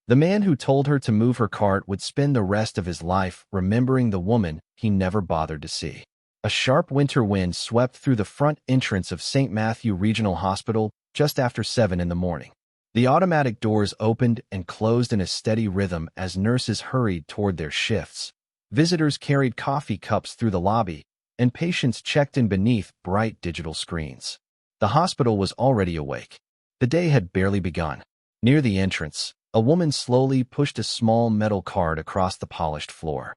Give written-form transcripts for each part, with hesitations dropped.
The man who told her to move her cart would spend the rest of his life remembering the woman he never bothered to see. A sharp winter wind swept through the front entrance of St. Matthew Regional Hospital just after 7 in the morning. The automatic doors opened and closed in a steady rhythm as nurses hurried toward their shifts. Visitors carried coffee cups through the lobby, and patients checked in beneath bright digital screens. The hospital was already awake. The day had barely begun. Near the entrance, a woman slowly pushed a small metal cart across the polished floor.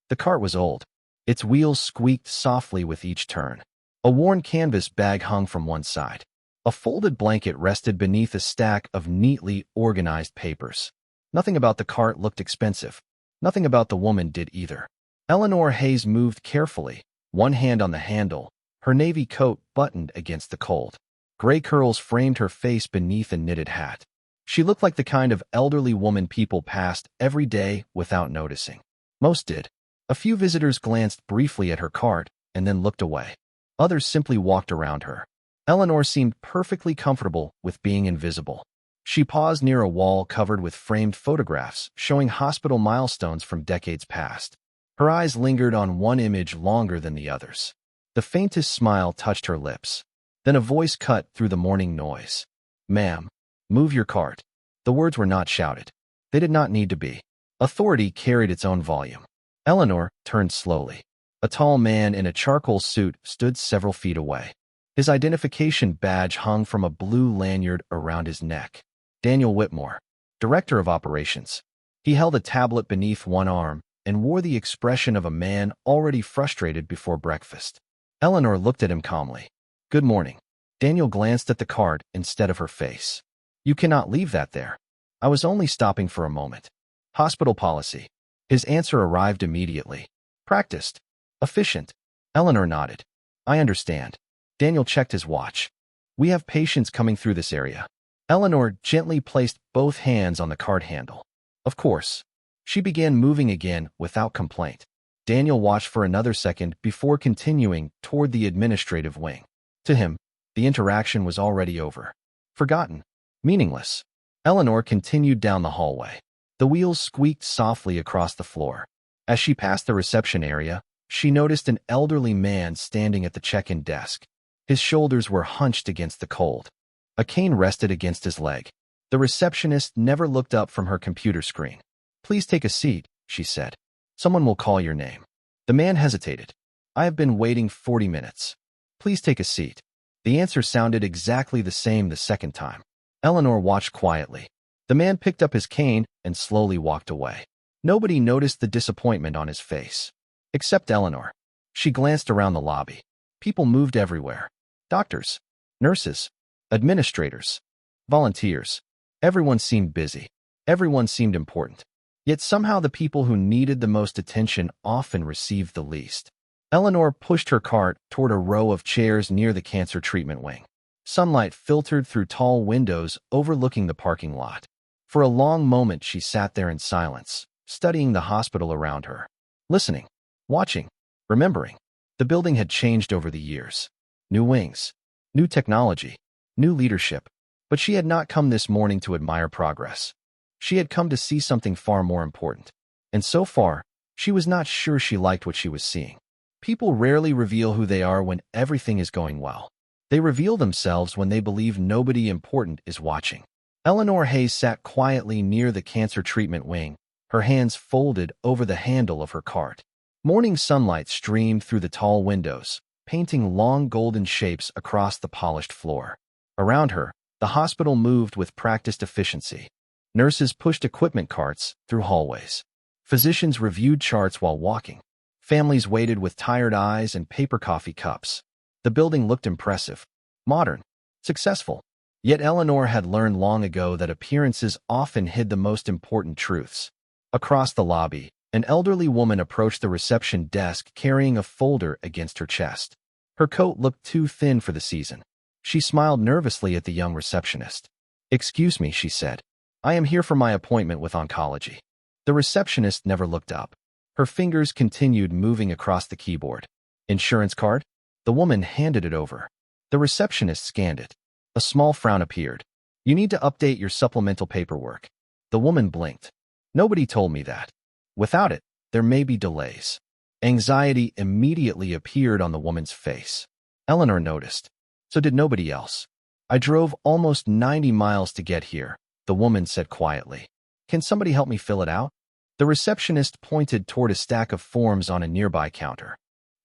The cart was old. Its wheels squeaked softly with each turn. A worn canvas bag hung from one side. A folded blanket rested beneath a stack of neatly organized papers. Nothing about the cart looked expensive. Nothing about the woman did either. Eleanor Hayes moved carefully, one hand on the handle, her navy coat buttoned against the cold. Gray curls framed her face beneath a knitted hat. She looked like the kind of elderly woman people passed every day without noticing. Most did. A few visitors glanced briefly at her cart and then looked away. Others simply walked around her. Eleanor seemed perfectly comfortable with being invisible. She paused near a wall covered with framed photographs showing hospital milestones from decades past. Her eyes lingered on one image longer than the others. The faintest smile touched her lips. Then a voice cut through the morning noise. "Ma'am, move your cart." The words were not shouted. They did not need to be. Authority carried its own volume. Eleanor turned slowly. A tall man in a charcoal suit stood several feet away. His identification badge hung from a blue lanyard around his neck. Daniel Whitmore, Director of Operations. He held a tablet beneath one arm and wore the expression of a man already frustrated before breakfast. Eleanor looked at him calmly. "Good morning." Daniel glanced at the cart instead of her face. "You cannot leave that there. I was only stopping for a moment." "Hospital policy." His answer arrived immediately. "Practiced. Efficient." Eleanor nodded. "I understand." Daniel checked his watch. "We have patients coming through this area." Eleanor gently placed both hands on the cart handle. "Of course." She began moving again without complaint. Daniel watched for another second before continuing toward the administrative wing. To him, the interaction was already over. Forgotten. Meaningless. Eleanor continued down the hallway. The wheels squeaked softly across the floor. As she passed the reception area, she noticed an elderly man standing at the check-in desk. His shoulders were hunched against the cold. A cane rested against his leg. The receptionist never looked up from her computer screen. "Please take a seat," she said. "Someone will call your name." The man hesitated. "I have been waiting 40 minutes. Please take a seat." The answer sounded exactly the same the second time. Eleanor watched quietly. The man picked up his cane and slowly walked away. Nobody noticed the disappointment on his face. Except Eleanor. She glanced around the lobby. People moved everywhere. Doctors, nurses, administrators, volunteers. Everyone seemed busy. Everyone seemed important. Yet somehow the people who needed the most attention often received the least. Eleanor pushed her cart toward a row of chairs near the cancer treatment wing. Sunlight filtered through tall windows overlooking the parking lot. For a long moment she sat there in silence, studying the hospital around her. Listening, watching, remembering. The building had changed over the years. New wings, new technology, new leadership. But she had not come this morning to admire progress. She had come to see something far more important. And so far, she was not sure she liked what she was seeing. People rarely reveal who they are when everything is going well. They reveal themselves when they believe nobody important is watching. Eleanor Hayes sat quietly near the cancer treatment wing, her hands folded over the handle of her cart. Morning sunlight streamed through the tall windows, painting long golden shapes across the polished floor. Around her, the hospital moved with practiced efficiency. Nurses pushed equipment carts through hallways. Physicians reviewed charts while walking. Families waited with tired eyes and paper coffee cups. The building looked impressive, modern, successful. Yet Eleanor had learned long ago that appearances often hid the most important truths. Across the lobby, an elderly woman approached the reception desk carrying a folder against her chest. Her coat looked too thin for the season. She smiled nervously at the young receptionist. "Excuse me," she said. "I am here for my appointment with oncology." The receptionist never looked up. Her fingers continued moving across the keyboard. "Insurance card?" The woman handed it over. The receptionist scanned it. A small frown appeared. "You need to update your supplemental paperwork." The woman blinked. Nobody told me that. Without it, there may be delays. Anxiety immediately appeared on the woman's face. Eleanor noticed. So did nobody else. I drove almost 90 miles to get here, the woman said quietly. Can somebody help me fill it out? The receptionist pointed toward a stack of forms on a nearby counter.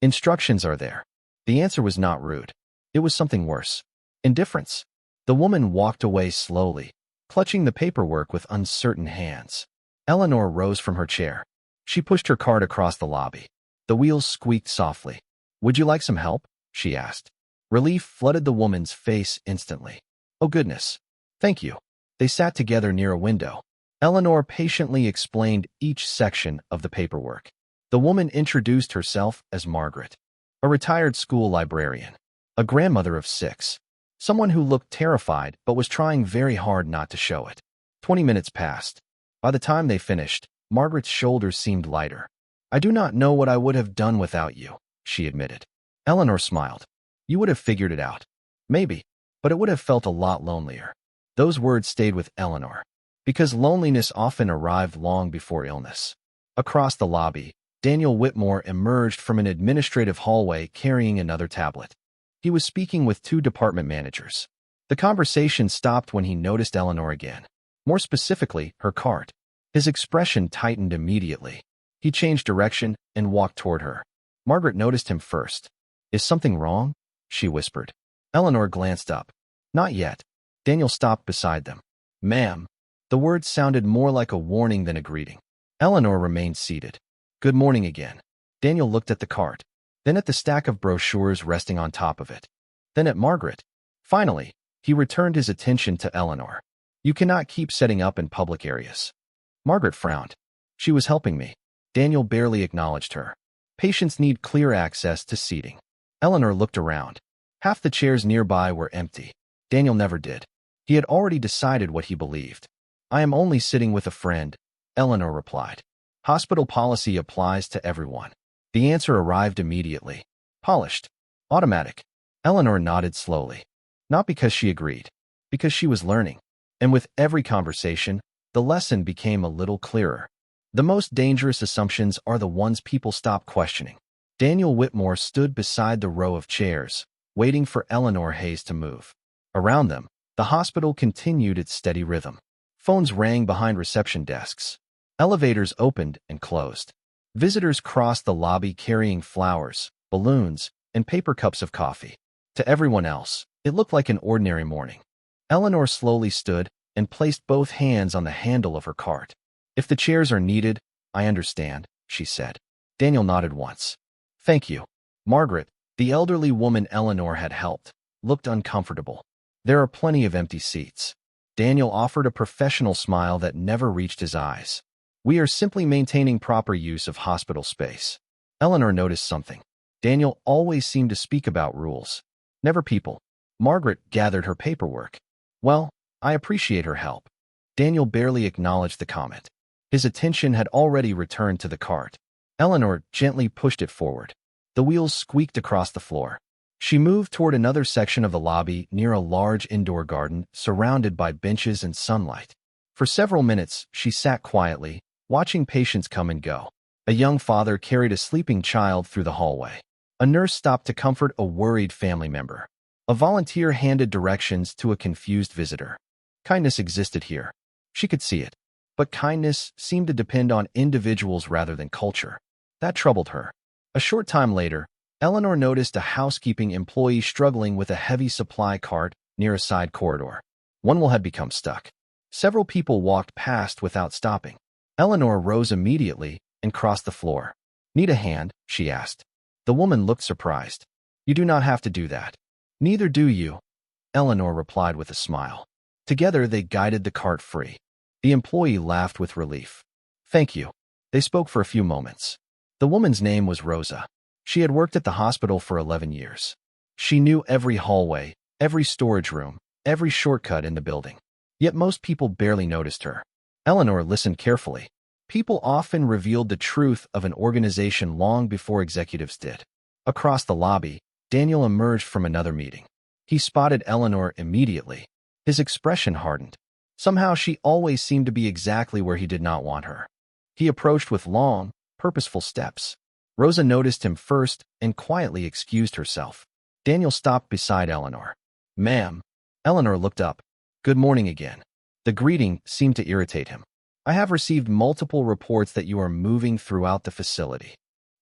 Instructions are there. The answer was not rude. It was something worse. Indifference. The woman walked away slowly, clutching the paperwork with uncertain hands. Eleanor rose from her chair. She pushed her cart across the lobby. The wheels squeaked softly. Would you like some help? She asked. Relief flooded the woman's face instantly. Oh goodness. Thank you. They sat together near a window. Eleanor patiently explained each section of the paperwork. The woman introduced herself as Margaret, a retired school librarian, a grandmother of 6, someone who looked terrified but was trying very hard not to show it. 20 minutes passed. By the time they finished, Margaret's shoulders seemed lighter. I do not know what I would have done without you, she admitted. Eleanor smiled. You would have figured it out. Maybe, but it would have felt a lot lonelier. Those words stayed with Eleanor, because loneliness often arrived long before illness. Across the lobby, Daniel Whitmore emerged from an administrative hallway carrying another tablet. He was speaking with 2 department managers. The conversation stopped when he noticed Eleanor again. More specifically, her cart. His expression tightened immediately. He changed direction and walked toward her. Margaret noticed him first. Is something wrong? She whispered. Eleanor glanced up. Not yet. Daniel stopped beside them. Ma'am. The words sounded more like a warning than a greeting. Eleanor remained seated. Good morning again. Daniel looked at the cart, then at the stack of brochures resting on top of it, then at Margaret. Finally, he returned his attention to Eleanor. You cannot keep setting up in public areas. Margaret frowned. She was helping me. Daniel barely acknowledged her. Patients need clear access to seating. Eleanor looked around. Half the chairs nearby were empty. Daniel never did. He had already decided what he believed. I am only sitting with a friend, Eleanor replied. Hospital policy applies to everyone. The answer arrived immediately. Polished. Automatic. Eleanor nodded slowly. Not because she agreed. Because she was learning. And with every conversation, the lesson became a little clearer. The most dangerous assumptions are the ones people stop questioning. Daniel Whitmore stood beside the row of chairs, waiting for Eleanor Hayes to move. Around them, the hospital continued its steady rhythm. Phones rang behind reception desks. Elevators opened and closed. Visitors crossed the lobby carrying flowers, balloons, and paper cups of coffee. To everyone else, it looked like an ordinary morning. Eleanor slowly stood and placed both hands on the handle of her cart. If the chairs are needed, I understand, she said. Daniel nodded once. Thank you. Margaret, the elderly woman Eleanor had helped, looked uncomfortable. There are plenty of empty seats. Daniel offered a professional smile that never reached his eyes. We are simply maintaining proper use of hospital space. Eleanor noticed something. Daniel always seemed to speak about rules, never people. Margaret gathered her paperwork. Well, I appreciate her help. Daniel barely acknowledged the comment. His attention had already returned to the cart. Eleanor gently pushed it forward. The wheels squeaked across the floor. She moved toward another section of the lobby near a large indoor garden surrounded by benches and sunlight. For several minutes, she sat quietly, watching patients come and go. A young father carried a sleeping child through the hallway. A nurse stopped to comfort a worried family member. A volunteer handed directions to a confused visitor. Kindness existed here. She could see it. But kindness seemed to depend on individuals rather than culture. That troubled her. A short time later, Eleanor noticed a housekeeping employee struggling with a heavy supply cart near a side corridor. One wheel had become stuck. Several people walked past without stopping. Eleanor rose immediately and crossed the floor. Need a hand? She asked. The woman looked surprised. You do not have to do that. Neither do you, Eleanor replied with a smile. Together they guided the cart free. The employee laughed with relief. Thank you. They spoke for a few moments. The woman's name was Rosa. She had worked at the hospital for 11 years. She knew every hallway, every storage room, every shortcut in the building. Yet most people barely noticed her. Eleanor listened carefully. People often revealed the truth of an organization long before executives did. Across the lobby, Daniel emerged from another meeting. He spotted Eleanor immediately. His expression hardened. Somehow she always seemed to be exactly where he did not want her. He approached with long, purposeful steps. Rosa noticed him first and quietly excused herself. Daniel stopped beside Eleanor. "Ma'am." Eleanor looked up. "Good morning again." The greeting seemed to irritate him. "I have received multiple reports that you are moving throughout the facility."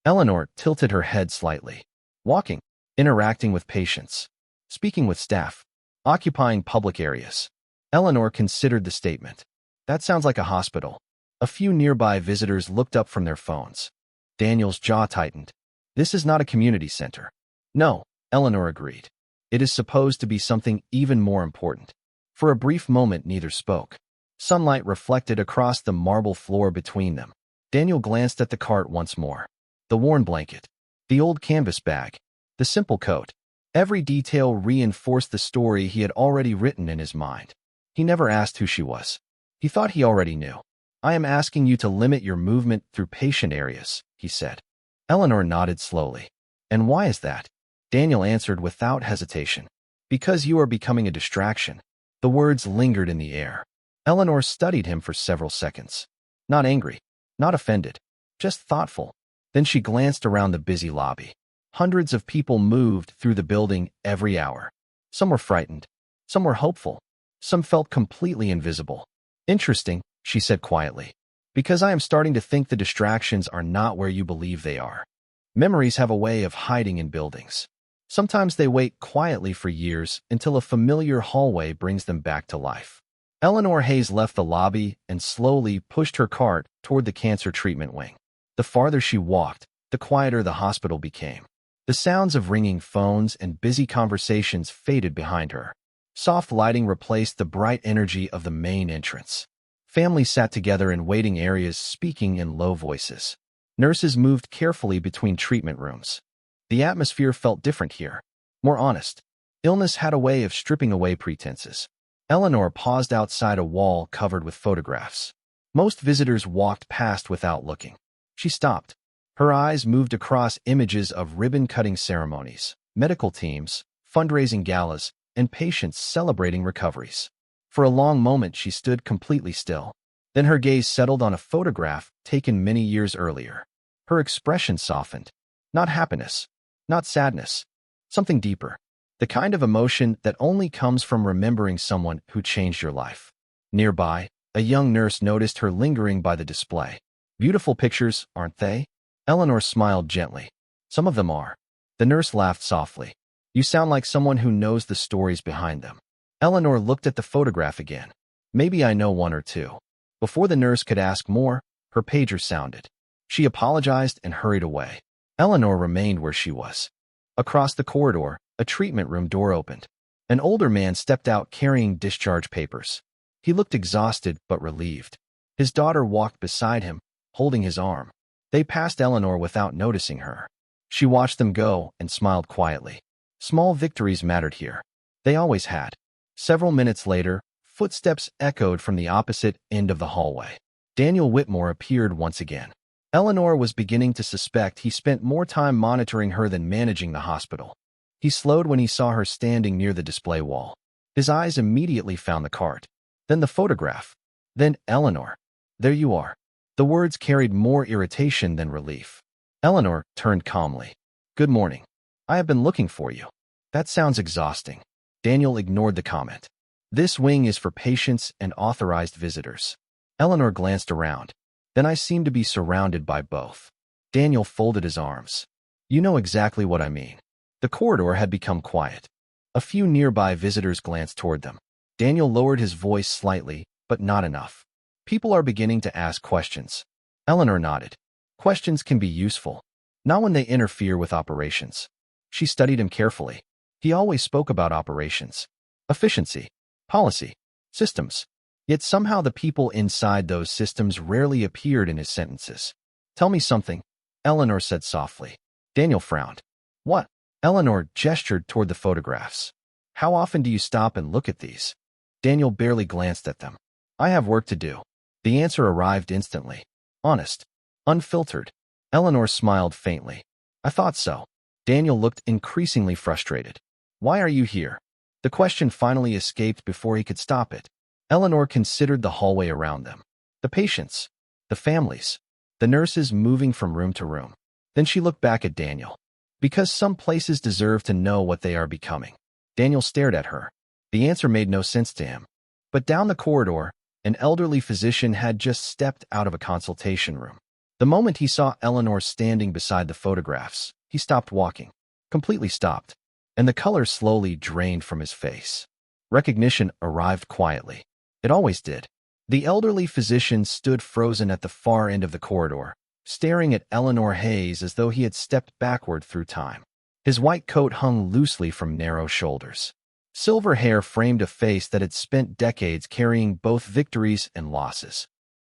Eleanor tilted her head slightly. "Walking, interacting with patients, speaking with staff, occupying public areas." Eleanor considered the statement. "That sounds like a hospital." A few nearby visitors looked up from their phones. Daniel's jaw tightened. "This is not a community center." "No," Eleanor agreed. "It is supposed to be something even more important." For a brief moment, neither spoke. Sunlight reflected across the marble floor between them. Daniel glanced at the cart once more. The worn blanket, the old canvas bag, the simple coat. Every detail reinforced the story he had already written in his mind. He never asked who she was. He thought he already knew. "I am asking you to limit your movement through patient areas," he said. Eleanor nodded slowly. "And why is that?" Daniel answered without hesitation. "Because you are becoming a distraction." The words lingered in the air. Eleanor studied him for several seconds. Not angry, not offended, just thoughtful. Then she glanced around the busy lobby. Hundreds of people moved through the building every hour. Some were frightened. Some were hopeful. Some felt completely invisible. "Interesting," she said quietly. "Because I am starting to think the distractions are not where you believe they are. Memories have a way of hiding in buildings. Sometimes they wait quietly for years until a familiar hallway brings them back to life." Eleanor Hayes left the lobby and slowly pushed her cart toward the cancer treatment wing. The farther she walked, the quieter the hospital became. The sounds of ringing phones and busy conversations faded behind her. Soft lighting replaced the bright energy of the main entrance. Families sat together in waiting areas, speaking in low voices. Nurses moved carefully between treatment rooms. The atmosphere felt different here, more honest. Illness had a way of stripping away pretenses. Eleanor paused outside a wall covered with photographs. Most visitors walked past without looking. She stopped. Her eyes moved across images of ribbon-cutting ceremonies, medical teams, fundraising galas, and patients celebrating recoveries. For a long moment, she stood completely still. Then her gaze settled on a photograph taken many years earlier. Her expression softened. Not happiness, not sadness, something deeper. The kind of emotion that only comes from remembering someone who changed your life. Nearby, a young nurse noticed her lingering by the display. "Beautiful pictures, aren't they?" Eleanor smiled gently. "Some of them are." The nurse laughed softly. "You sound like someone who knows the stories behind them." Eleanor looked at the photograph again. "Maybe I know one or two." Before the nurse could ask more, her pager sounded. She apologized and hurried away. Eleanor remained where she was. Across the corridor, a treatment room door opened. An older man stepped out carrying discharge papers. He looked exhausted but relieved. His daughter walked beside him, holding his arm. They passed Eleanor without noticing her. She watched them go and smiled quietly. Small victories mattered here. They always had. Several minutes later, footsteps echoed from the opposite end of the hallway. Daniel Whitmore appeared once again. Eleanor was beginning to suspect he spent more time monitoring her than managing the hospital. He slowed when he saw her standing near the display wall. His eyes immediately found the cart. Then the photograph. Then Eleanor. "There you are." The words carried more irritation than relief. Eleanor turned calmly. "Good morning. I have been looking for you." "That sounds exhausting." Daniel ignored the comment. "This wing is for patients and authorized visitors." Eleanor glanced around. "Then I seem to be surrounded by both." Daniel folded his arms. "You know exactly what I mean." The corridor had become quiet. A few nearby visitors glanced toward them. Daniel lowered his voice slightly, but not enough. "People are beginning to ask questions." Eleanor nodded. "Questions can be useful, not when they interfere with operations." She studied him carefully. He always spoke about operations, efficiency, policy, systems. Yet somehow the people inside those systems rarely appeared in his sentences. "Tell me something," Eleanor said softly. Daniel frowned. "What?" Eleanor gestured toward the photographs. "How often do you stop and look at these?" Daniel barely glanced at them. "I have work to do." The answer arrived instantly. Honest. Unfiltered. Eleanor smiled faintly. "I thought so." Daniel looked increasingly frustrated. "Why are you here?" The question finally escaped before he could stop it. Eleanor considered the hallway around them. The patients, the families, the nurses moving from room to room. Then she looked back at Daniel. Because some places deserve to know what they are becoming. Daniel stared at her. The answer made no sense to him. But down the corridor, an elderly physician had just stepped out of a consultation room. The moment he saw Eleanor standing beside the photographs, he stopped walking. Completely stopped. And the color slowly drained from his face. Recognition arrived quietly. It always did. The elderly physician stood frozen at the far end of the corridor, staring at Eleanor Hayes as though he had stepped backward through time. His white coat hung loosely from narrow shoulders. Silver hair framed a face that had spent decades carrying both victories and losses.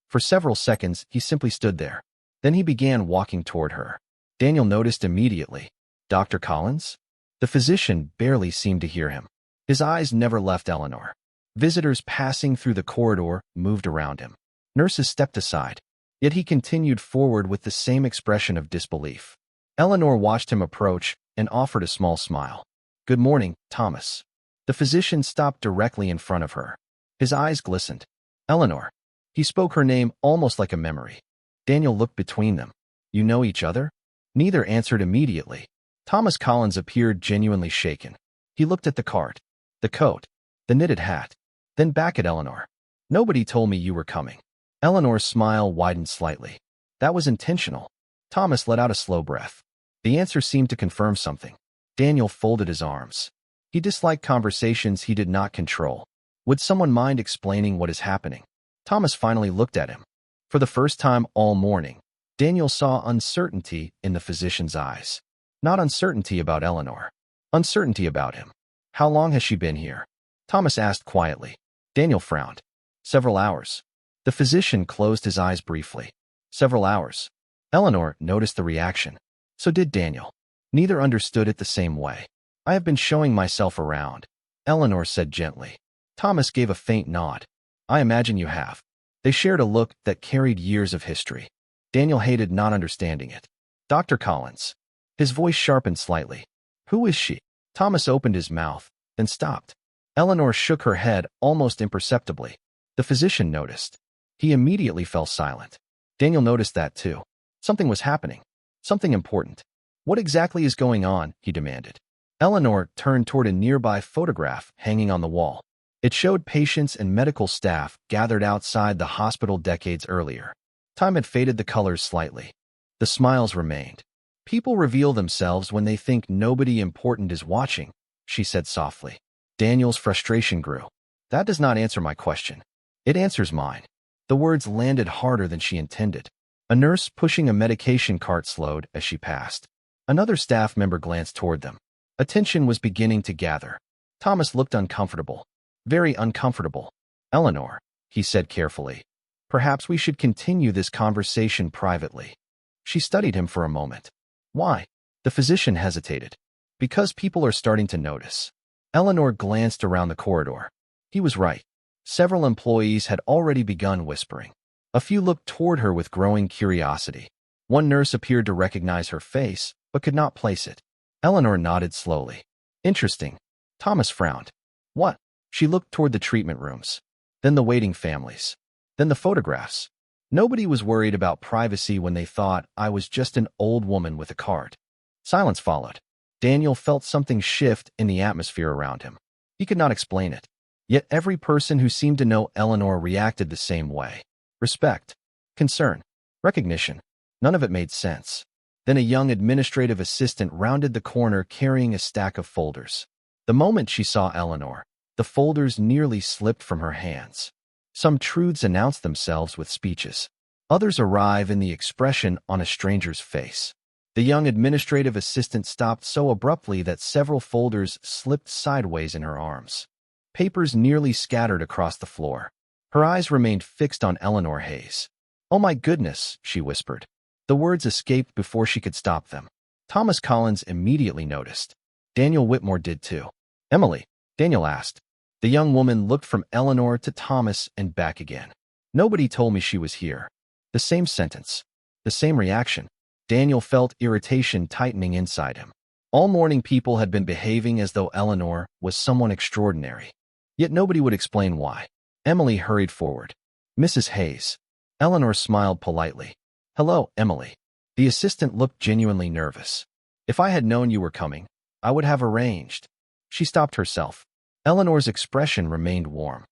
For several seconds, he simply stood there. Then he began walking toward her. Daniel noticed immediately. Dr. Collins? The physician barely seemed to hear him. His eyes never left Eleanor. Visitors passing through the corridor moved around him. Nurses stepped aside. Yet he continued forward with the same expression of disbelief. Eleanor watched him approach and offered a small smile. "Good morning, Thomas." The physician stopped directly in front of her. His eyes glistened. "Eleanor." He spoke her name almost like a memory. Daniel looked between them. "You know each other?" Neither answered immediately. Thomas Collins appeared genuinely shaken. He looked at the cart, the coat, the knitted hat, then back at Eleanor. "Nobody told me you were coming." Eleanor's smile widened slightly. "That was intentional." Thomas let out a slow breath. The answer seemed to confirm something. Daniel folded his arms. He disliked conversations he did not control. Would someone mind explaining what is happening? Thomas finally looked at him. For the first time all morning, Daniel saw uncertainty in the physician's eyes. Not uncertainty about Eleanor. Uncertainty about him. "How long has she been here?" Thomas asked quietly. Daniel frowned. "Several hours." The physician closed his eyes briefly. "Several hours." Eleanor noticed the reaction. So did Daniel. Neither understood it the same way. "I have been showing myself around," Eleanor said gently. Thomas gave a faint nod. "I imagine you have." They shared a look that carried years of history. Daniel hated not understanding it. "Dr. Collins." His voice sharpened slightly. "Who is she?" Thomas opened his mouth, then stopped. Eleanor shook her head almost imperceptibly. The physician noticed. He immediately fell silent. Daniel noticed that too. Something was happening. Something important. "What exactly is going on?" he demanded. Eleanor turned toward a nearby photograph hanging on the wall. It showed patients and medical staff gathered outside the hospital decades earlier. Time had faded the colors slightly. The smiles remained. "People reveal themselves when they think nobody important is watching," she said softly. Daniel's frustration grew. "That does not answer my question. It answers mine." The words landed harder than she intended. A nurse pushing a medication cart slowed as she passed. Another staff member glanced toward them. Attention was beginning to gather. Thomas looked uncomfortable. Very uncomfortable. "Eleanor," he said carefully, "perhaps we should continue this conversation privately." She studied him for a moment. "Why?" The physician hesitated. "Because people are starting to notice." Eleanor glanced around the corridor. He was right. Several employees had already begun whispering. A few looked toward her with growing curiosity. One nurse appeared to recognize her face, but could not place it. Eleanor nodded slowly. "Interesting." Thomas frowned. "What?" She looked toward the treatment rooms. Then the waiting families. Then the photographs. Nobody was worried about privacy when they thought I was just an old woman with a cart. Silence followed. Daniel felt something shift in the atmosphere around him. He could not explain it. Yet every person who seemed to know Eleanor reacted the same way. Respect. Concern. Recognition. None of it made sense. Then a young administrative assistant rounded the corner carrying a stack of folders. The moment she saw Eleanor, the folders nearly slipped from her hands. Some truths announce themselves with speeches. Others arrive in the expression on a stranger's face. The young administrative assistant stopped so abruptly that several folders slipped sideways in her arms. Papers nearly scattered across the floor. Her eyes remained fixed on Eleanor Hayes. "Oh my goodness," she whispered. The words escaped before she could stop them. Thomas Collins immediately noticed. Daniel Whitmore did too. "Emily?" Daniel asked. The young woman looked from Eleanor to Thomas and back again. "Nobody told me she was here." The same sentence. The same reaction. Daniel felt irritation tightening inside him. All morning people had been behaving as though Eleanor was someone extraordinary. Yet nobody would explain why. Emily hurried forward. Mrs. Hayes. Eleanor smiled politely. Hello, Emily. The assistant looked genuinely nervous. If I had known you were coming, I would have arranged. She stopped herself. Eleanor's expression remained warm.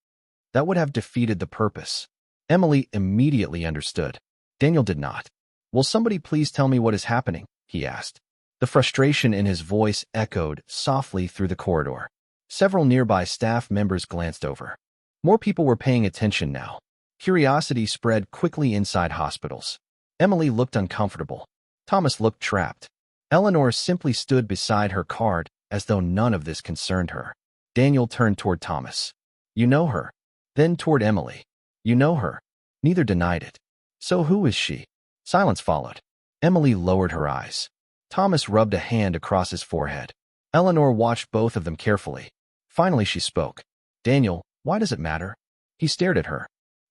That would have defeated the purpose. Emily immediately understood. Daniel did not. Will somebody please tell me what is happening? He asked. The frustration in his voice echoed softly through the corridor. Several nearby staff members glanced over. More people were paying attention now. Curiosity spread quickly inside hospitals. Emily looked uncomfortable. Thomas looked trapped. Eleanor simply stood beside her cart as though none of this concerned her. Daniel turned toward Thomas. You know her. Then toward Emily. You know her. Neither denied it. So who is she? Silence followed. Emily lowered her eyes. Thomas rubbed a hand across his forehead. Eleanor watched both of them carefully. Finally she spoke. Daniel, why does it matter? He stared at her.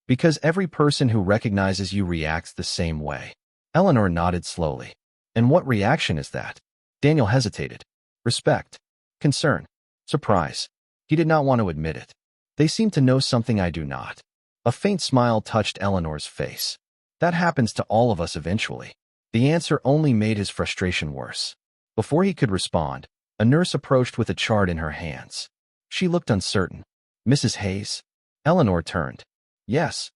Because every person who recognizes you reacts the same way. Eleanor nodded slowly. And what reaction is that? Daniel hesitated. Respect. Concern. Surprise. He did not want to admit it. They seem to know something I do not. A faint smile touched Eleanor's face. That happens to all of us eventually. The answer only made his frustration worse. Before he could respond, a nurse approached with a chart in her hands. She looked uncertain. Mrs. Hayes? Eleanor turned. Yes.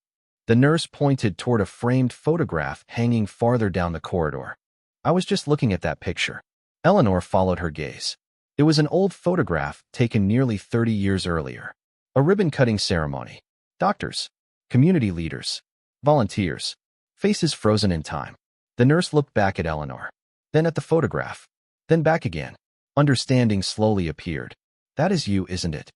The nurse pointed toward a framed photograph hanging farther down the corridor. I was just looking at that picture. Eleanor followed her gaze. It was an old photograph taken nearly 30 years earlier. A ribbon-cutting ceremony. Doctors. Community leaders. Volunteers. Faces frozen in time. The nurse looked back at Eleanor. Then at the photograph. Then back again. Understanding slowly appeared. That is you, isn't it?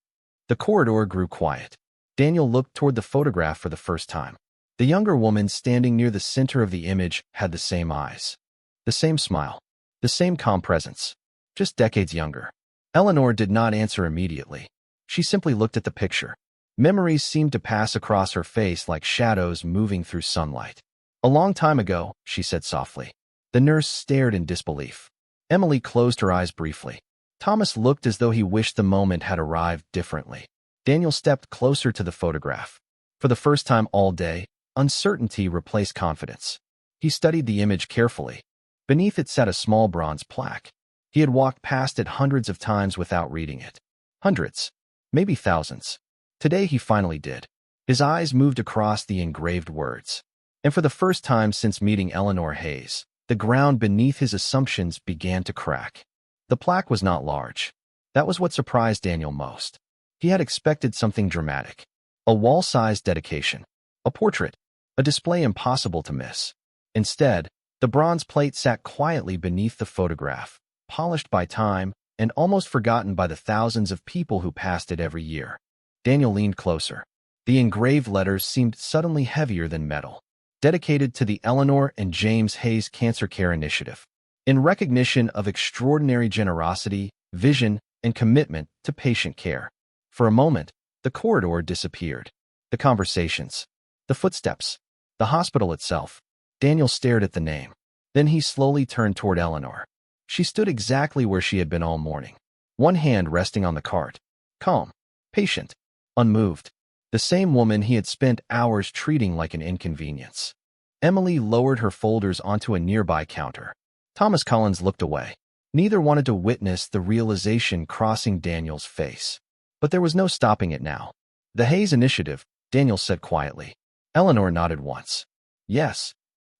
The corridor grew quiet. Daniel looked toward the photograph for the first time. The younger woman standing near the center of the image had the same eyes. The same smile. The same calm presence. Just decades younger. Eleanor did not answer immediately. She simply looked at the picture. Memories seemed to pass across her face like shadows moving through sunlight. A long time ago, she said softly. The nurse stared in disbelief. Emily closed her eyes briefly. Thomas looked as though he wished the moment had arrived differently. Daniel stepped closer to the photograph. For the first time all day, uncertainty replaced confidence. He studied the image carefully. Beneath it sat a small bronze plaque. He had walked past it hundreds of times without reading it. Hundreds. Maybe thousands. Today he finally did. His eyes moved across the engraved words. And for the first time since meeting Eleanor Hayes, the ground beneath his assumptions began to crack. The plaque was not large. That was what surprised Daniel most. He had expected something dramatic. A wall-sized dedication. A portrait. A display impossible to miss. Instead, the bronze plate sat quietly beneath the photograph, polished by time and almost forgotten by the thousands of people who passed it every year. Daniel leaned closer. The engraved letters seemed suddenly heavier than metal. Dedicated to the Eleanor and James Hayes Cancer Care Initiative. In recognition of extraordinary generosity, vision, and commitment to patient care. For a moment, the corridor disappeared. The conversations. The footsteps. The hospital itself. Daniel stared at the name. Then he slowly turned toward Eleanor. She stood exactly where she had been all morning. One hand resting on the cart. Calm. Patient. Unmoved. The same woman he had spent hours treating like an inconvenience. Emily lowered her folders onto a nearby counter. Thomas Collins looked away. Neither wanted to witness the realization crossing Daniel's face. But there was no stopping it now. The Hayes Initiative, Daniel said quietly. Eleanor nodded once. Yes.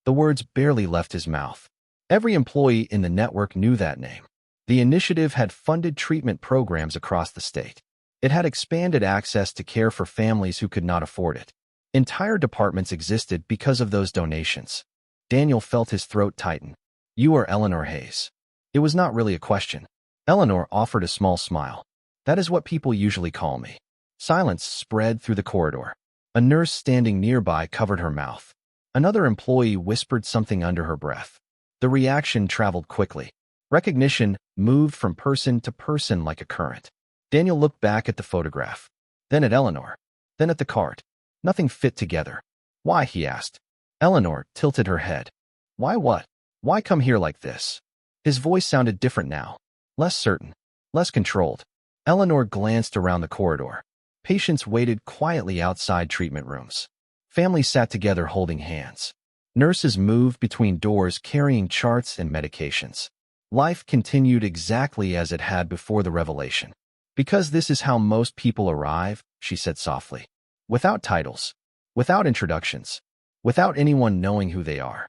The words barely left his mouth. Every employee in the network knew that name. The initiative had funded treatment programs across the state. It had expanded access to care for families who could not afford it. Entire departments existed because of those donations. Daniel felt his throat tighten. You are Eleanor Hayes. It was not really a question. Eleanor offered a small smile. That is what people usually call me. Silence spread through the corridor. A nurse standing nearby covered her mouth. Another employee whispered something under her breath. The reaction traveled quickly. Recognition moved from person to person like a current. Daniel looked back at the photograph. Then at Eleanor. Then at the cart. Nothing fit together. Why? He asked. Eleanor tilted her head. Why what? Why come here like this? His voice sounded different now. Less certain. Less controlled. Eleanor glanced around the corridor. Patients waited quietly outside treatment rooms. Families sat together holding hands. Nurses moved between doors carrying charts and medications. Life continued exactly as it had before the revelation. Because this is how most people arrive, she said softly. Without titles. Without introductions. Without anyone knowing who they are.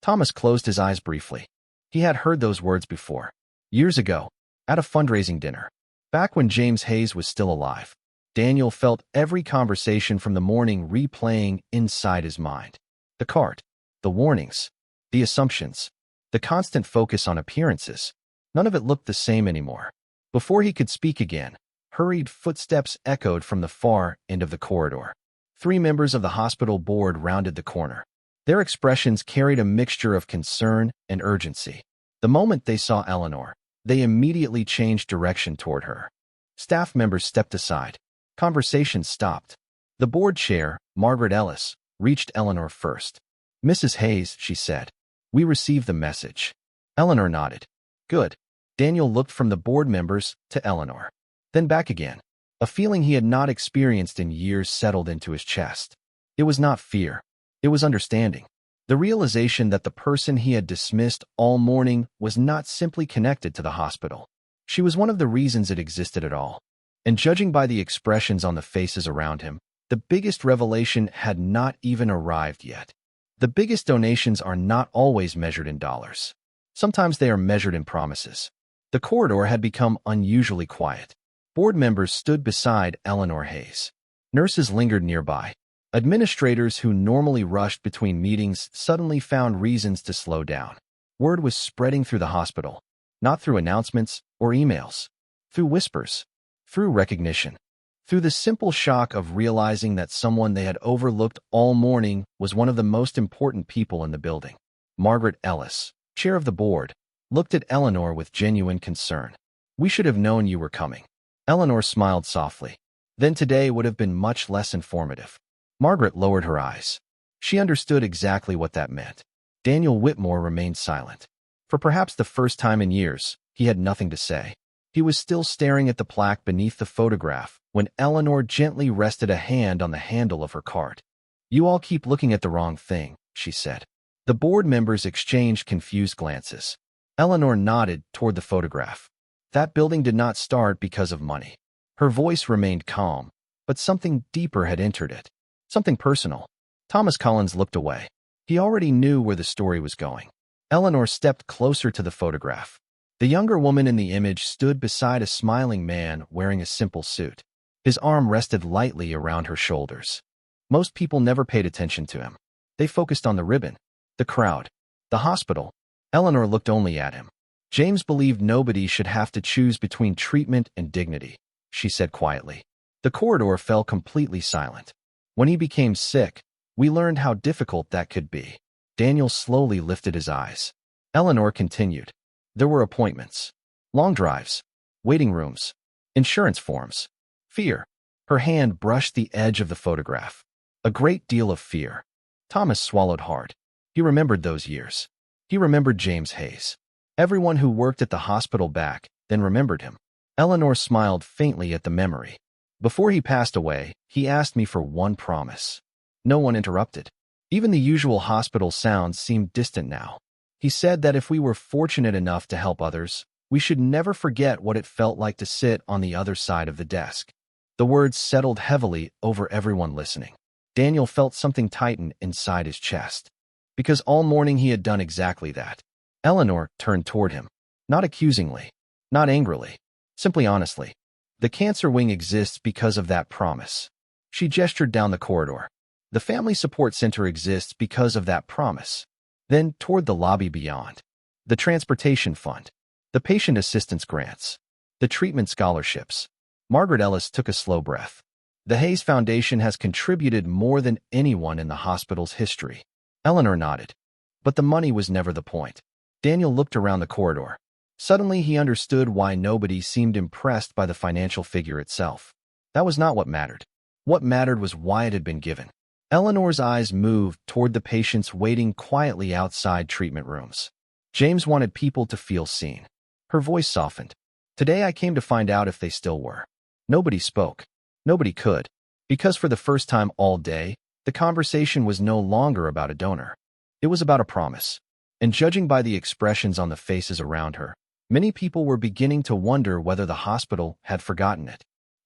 Thomas closed his eyes briefly. He had heard those words before. Years ago, at a fundraising dinner. Back when James Hayes was still alive. Daniel felt every conversation from the morning replaying inside his mind. The cart, the warnings, the assumptions, the constant focus on appearances. None of it looked the same anymore. Before he could speak again, hurried footsteps echoed from the far end of the corridor. 3 members of the hospital board rounded the corner. Their expressions carried a mixture of concern and urgency. The moment they saw Eleanor, they immediately changed direction toward her. Staff members stepped aside. Conversation stopped. The board chair, Margaret Ellis, reached Eleanor first. "Mrs. Hayes," she said, "we received the message." Eleanor nodded. "Good." Daniel looked from the board members to Eleanor, then back again. A feeling he had not experienced in years settled into his chest. It was not fear. It was understanding. The realization that the person he had dismissed all morning was not simply connected to the hospital. She was one of the reasons it existed at all. And judging by the expressions on the faces around him, the biggest revelation had not even arrived yet. The biggest donations are not always measured in dollars. Sometimes they are measured in promises. The corridor had become unusually quiet. Board members stood beside Eleanor Hayes. Nurses lingered nearby. Administrators who normally rushed between meetings suddenly found reasons to slow down. Word was spreading through the hospital, not through announcements or emails, through whispers, through recognition, through the simple shock of realizing that someone they had overlooked all morning was one of the most important people in the building. Margaret Ellis, chair of the board, looked at Eleanor with genuine concern. "We should have known you were coming." Eleanor smiled softly. "Then today would have been much less informative." Margaret lowered her eyes. She understood exactly what that meant. Daniel Whitmore remained silent. For perhaps the first time in years, he had nothing to say. He was still staring at the plaque beneath the photograph when Eleanor gently rested a hand on the handle of her cart. "You all keep looking at the wrong thing," she said. The board members exchanged confused glances. Eleanor nodded toward the photograph. That building did not start because of money. Her voice remained calm, but something deeper had entered it. Something personal. Thomas Collins looked away. He already knew where the story was going. Eleanor stepped closer to the photograph. The younger woman in the image stood beside a smiling man wearing a simple suit. His arm rested lightly around her shoulders. Most people never paid attention to him. They focused on the ribbon, the crowd, the hospital. Eleanor looked only at him. "James believed nobody should have to choose between treatment and dignity," she said quietly. The corridor fell completely silent. "When he became sick, we learned how difficult that could be." Daniel slowly lifted his eyes. Eleanor continued. "There were appointments, long drives, waiting rooms, insurance forms, fear." Her hand brushed the edge of the photograph. A great deal of fear. Thomas swallowed hard. He remembered those years. He remembered James Hayes. Everyone who worked at the hospital back then remembered him. Eleanor smiled faintly at the memory. "Before he passed away, he asked me for one promise." No one interrupted. Even the usual hospital sounds seemed distant now. He said that if we were fortunate enough to help others, we should never forget what it felt like to sit on the other side of the desk. The words settled heavily over everyone listening. Daniel felt something tighten inside his chest. Because all morning he had done exactly that. Eleanor turned toward him. Not accusingly. Not angrily. Simply honestly. "The cancer wing exists because of that promise." She gestured down the corridor. "The family support center exists because of that promise." Then toward the lobby beyond. "The transportation fund. The patient assistance grants. The treatment scholarships." Margaret Ellis took a slow breath. "The Hayes Foundation has contributed more than anyone in the hospital's history." Eleanor nodded. "But the money was never the point." Daniel looked around the corridor. Suddenly he understood why nobody seemed impressed by the financial figure itself. That was not what mattered. What mattered was why it had been given. Eleanor's eyes moved toward the patients waiting quietly outside treatment rooms. James wanted people to feel seen. Her voice softened. "Today I came to find out if they still were." Nobody spoke. Nobody could. Because for the first time all day, the conversation was no longer about a donor. It was about a promise. And judging by the expressions on the faces around her, many people were beginning to wonder whether the hospital had forgotten it.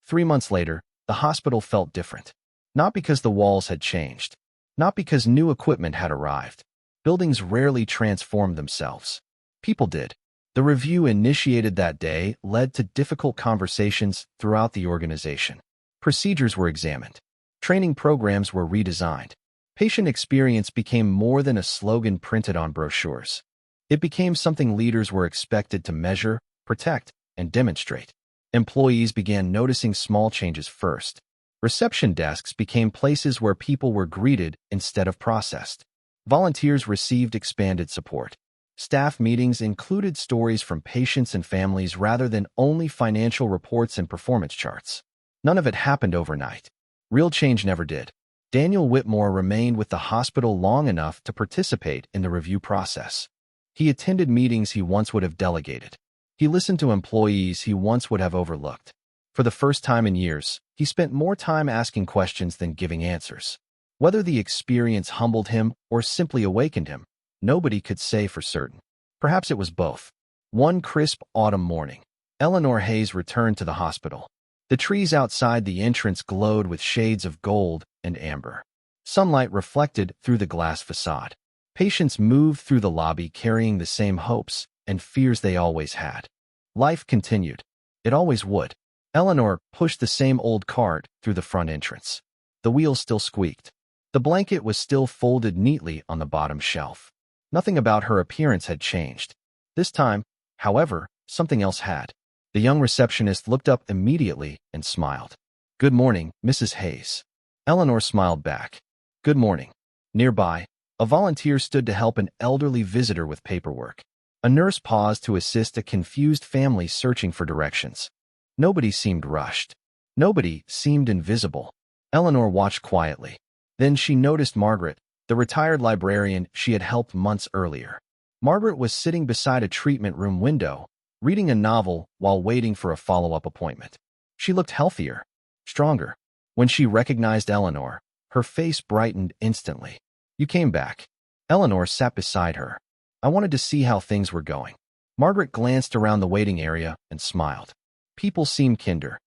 3 months later, the hospital felt different. Not because the walls had changed. Not because new equipment had arrived. Buildings rarely transformed themselves. People did. The review initiated that day led to difficult conversations throughout the organization. Procedures were examined. Training programs were redesigned. Patient experience became more than a slogan printed on brochures. It became something leaders were expected to measure, protect, and demonstrate. Employees began noticing small changes first. Reception desks became places where people were greeted instead of processed. Volunteers received expanded support. Staff meetings included stories from patients and families rather than only financial reports and performance charts. None of it happened overnight. Real change never did. Daniel Whitmore remained with the hospital long enough to participate in the review process. He attended meetings he once would have delegated. He listened to employees he once would have overlooked. For the first time in years, he spent more time asking questions than giving answers. Whether the experience humbled him or simply awakened him, nobody could say for certain. Perhaps it was both. One crisp autumn morning, Eleanor Hayes returned to the hospital. The trees outside the entrance glowed with shades of gold and amber. Sunlight reflected through the glass facade. Patients moved through the lobby carrying the same hopes and fears they always had. Life continued. It always would. Eleanor pushed the same old cart through the front entrance. The wheels still squeaked. The blanket was still folded neatly on the bottom shelf. Nothing about her appearance had changed. This time, however, something else had. The young receptionist looked up immediately and smiled. "Good morning, Mrs. Hayes." Eleanor smiled back. "Good morning." Nearby, a volunteer stood to help an elderly visitor with paperwork. A nurse paused to assist a confused family searching for directions. Nobody seemed rushed. Nobody seemed invisible. Eleanor watched quietly. Then she noticed Margaret, the retired librarian she had helped months earlier. Margaret was sitting beside a treatment room window, reading a novel while waiting for a follow-up appointment. She looked healthier, stronger. When she recognized Eleanor, her face brightened instantly. "You came back." Eleanor sat beside her. "I wanted to see how things were going." Margaret glanced around the waiting area and smiled. People seemed kinder.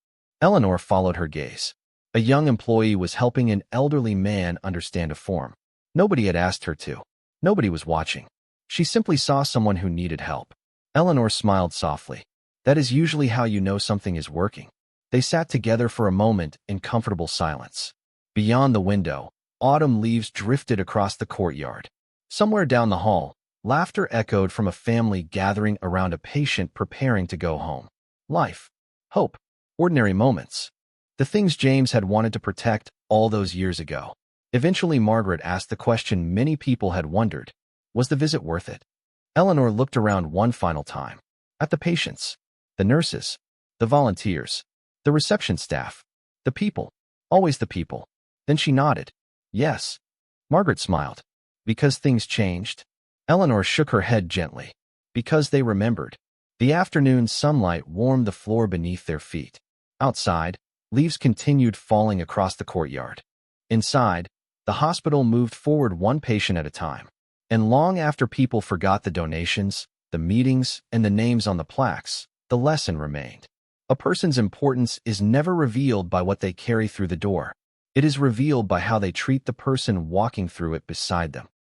Eleanor followed her gaze. A young employee was helping an elderly man understand a form. Nobody had asked her to. Nobody was watching. She simply saw someone who needed help. Eleanor smiled softly. "That is usually how you know something is working." They sat together for a moment in comfortable silence. Beyond the window, autumn leaves drifted across the courtyard. Somewhere down the hall, laughter echoed from a family gathering around a patient preparing to go home. Life, hope, ordinary moments. The things James had wanted to protect all those years ago. Eventually, Margaret asked the question many people had wondered. Was the visit worth it? Eleanor looked around one final time. At the patients, the nurses, the volunteers, the reception staff, the people, always the people. Then she nodded. Yes. Margaret smiled. Because things changed? Eleanor shook her head gently. Because they remembered. The afternoon sunlight warmed the floor beneath their feet. Outside, leaves continued falling across the courtyard. Inside, the hospital moved forward one patient at a time. And long after people forgot the donations, the meetings, and the names on the plaques, the lesson remained. A person's importance is never revealed by what they carry through the door. It is revealed by how they treat the person walking through it beside them.